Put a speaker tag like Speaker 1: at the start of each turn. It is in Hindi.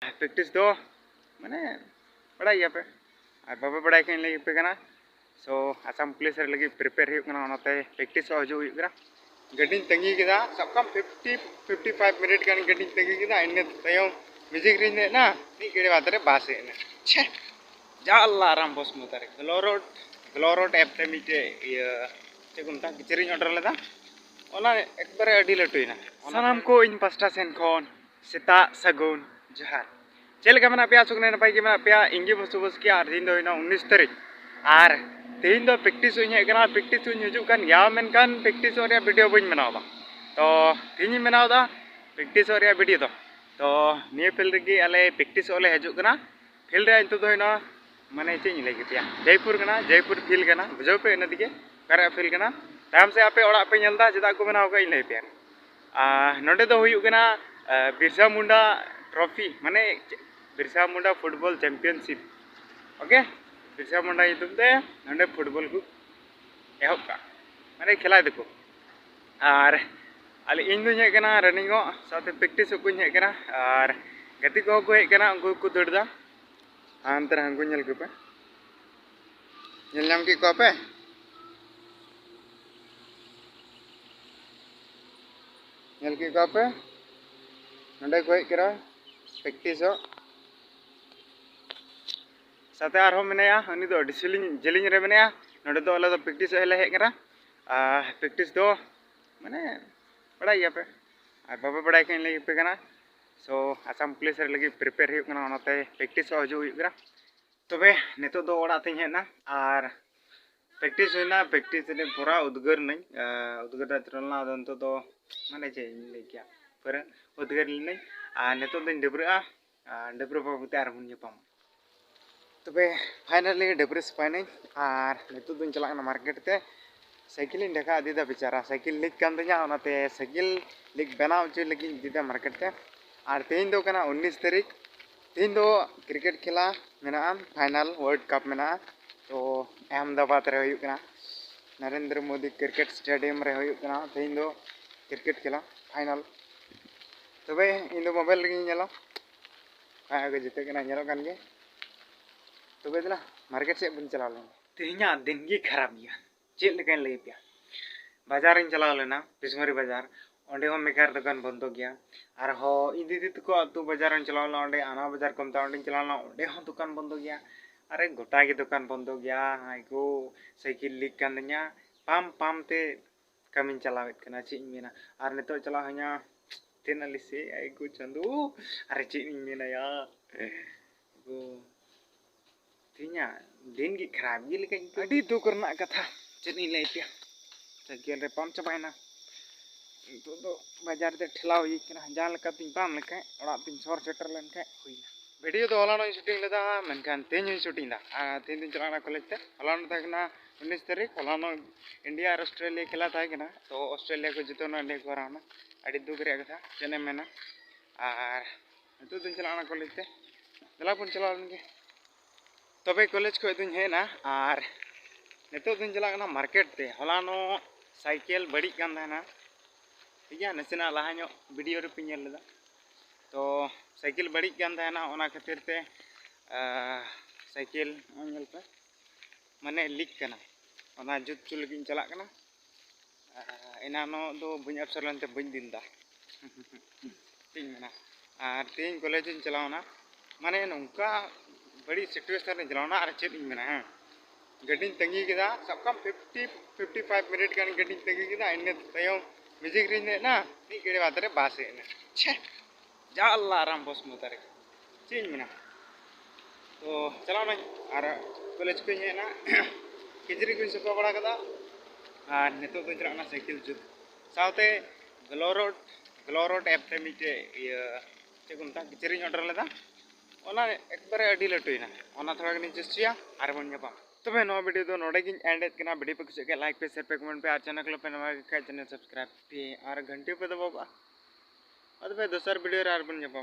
Speaker 1: practice do mane badai ya pe ar baba badai kan lagi pe kana so asam police lagi prepare hu kana onate practice ho ju hu kana gadin tangi kida sabkam 50-55 minute kan gadin tangi kida inne tayom music rin na ni gede batare base na che jalla ram bos mutare glorot app te mite ya cekunta kichering order leda ona ekbare adi latuina sanam ko in pasta sen kon seta sagun jahar चल के मना पे सुकने नपाई के मना पे इंगे बसु बस के आर दिन दो ना 19 तारीख आर तीन दो प्रैक्टिस हुई है कना प्रैक्टिस हुई हजू कान या मेन कान प्रैक्टिस और वीडियो बन बनावा तो तीन बनावा प्रैक्टिस और वीडियो तो निये फील्ड गे अले प्रैक्टिस ओले हजू कना फील्ड रे इंतो दो ना माने चेंज लगे पे जयपुर फील्ड कना बुझो पे न दिके करे फील्ड कना ताम से आपे ओड़ा पे नेलदा जदा को बनाव का इन ले पे नोडे दो हुयु कना बिरसा मुंडा ट्रॉफी माने Birsa Munda football championship okay Birsa Munda इतुमते नंडे football को एहब का माने खेला देखो और अले इन दो हे कना रनिंग साथे प्रैक्टिस को हे कना और गति को हे कना उनको को दड़दा अंतर हंगु नेल को पे नेल नाम की को पे नेल की को पे नंडे को हे करा प्रैक्टिस साथे आरो मेनाया उनी दो जेलिंग रे मेनाया नोडे दो अले दो प्रैक्टिस हेले हे करा प्रैक्टिस दो माने बड़ाई या पे और बाबा बड़ाई के लगी पे कना सो आसाम पुलिस रे लगी prepare hu kana onate practice हजू hu kana तबे नेतो दो ओड़ा तिन हेना और प्रैक्टिस होना प्रैक्टिस रे पूरा उद्गार नहीं उद्गार चलना अदंतो दो माने जे ले क्या पर उद्गार नहीं और नेतो दिन डब्रा बाबू ते आर मुन पाम तबे फाइनली डब्रा स्पाइने और नेतो दिन चला ना मार्केट ते साइकिल देखा दीदा बेचारा साइकिल लीक कान दिया ओनाते साइकिल लीक बनाव च लगी दीदा मार्केट ते और तीन दो कना 19 तारीख तीन दो क्रिकेट खेला मेना फाइनल वर्ल्ड कप मेना तो अहमदाबाद रे हुयु कना नरेंद्र मोदी क्रिकेट स्टेडियम रे हुयु कना तीन दो क्रिकेट खेला फाइनल तबे इन दो मोबाइल लगी नेलो आगे जिते कना नेलो कान गे तबे दिला मार्केट से बन चला ले तेहना दिन गी खराब गया चेक लेकिन लगे पे बाजार इन चला लेना बिस्मरी बाजार ओंडे हो मेकार दुकान बंद हो गया और हो इदी तको अतु बाजार इन चला ला ओंडे आना बाजार कमता ओंडे चला ला ओंडे हो दुकान बंद हो गया अरे गोटा के दुकान बंद हो गया हाय को साइकिल लीक कान द냐 पाम ते कमिन चलावेत कना ची मेना और नेतो चला ह냐 तेनाली से आई को चंदू अरे ची मेना या को तिnya दिन की खराब गी लेकिन अड़ी दुख करना कथा चनी ले पे साइकिल रे पाम चबायना तो बाजार ते ठेला हुई कना जान लका तिन पाम लका ओड़ा तिन सर सेटर लन का हुईना वीडियो तो हलानो शूटिंग लेदा मनखान तेन शूटिंग दा तीन दिन चलाना कॉलेज ते हलानो तकना 19 तारीख हलानो इंडिया और ऑस्ट्रेलिया खेला था कना तो ऑस्ट्रेलिया को जितो ना ले कराना अड़ी दुख रे कथा चने मेना और तो दिन चलाना कॉलेज ते दला पुन चलावन के तबे कॉलेज को दिन है ना और नेतो दिन चला मार्केट ते हलानो साइकिल बड़ी कान ना ठीक है नसेना लहानो वीडियो रे पिन लेदा तो साइकिल बड़ी कान ना ओना खातिर ते साइकिल नेल पे माने लीक कना ओना जुत चुल लगी चला कना एनानो दो बኝ अफसर लनते बኝ दिनदा तीन मेना और तीन कॉलेज इन चलावना माने नौका बड़ी सिचुएशन इन चलावना और चेत इन मेना गड्डी तंगी किदा सबकम 50-55 मिनट कान गड्डी तंगी किदा इन्ने तयम म्यूजिक रिन ना नी गेडे बातरे बासे ने छे जल्ला राम बस मुतारे चेंज मेना तो चलाव ना और कॉलेज को हे ना किजरी को सपा बड़ा कदा और नेतो तो चलाना साइकिल जुत साथे ग्लोरोट ऐप ते मिटे ये चेकुंता किचरी ऑर्डर लेदा ओना एकबारे अडी लटुइना ओना थोड़ा गनी जस्टिया आर बन जपा तबे नो वीडियो दो नोडे गिन एंड कना वीडियो पे कुछ के लाइक पे शेयर पे कमेंट पे और चैनल को पे नवा के चैनल सब्सक्राइब पे और घंटे पे दबाओ और पे दूसरा वीडियो आर बन जपा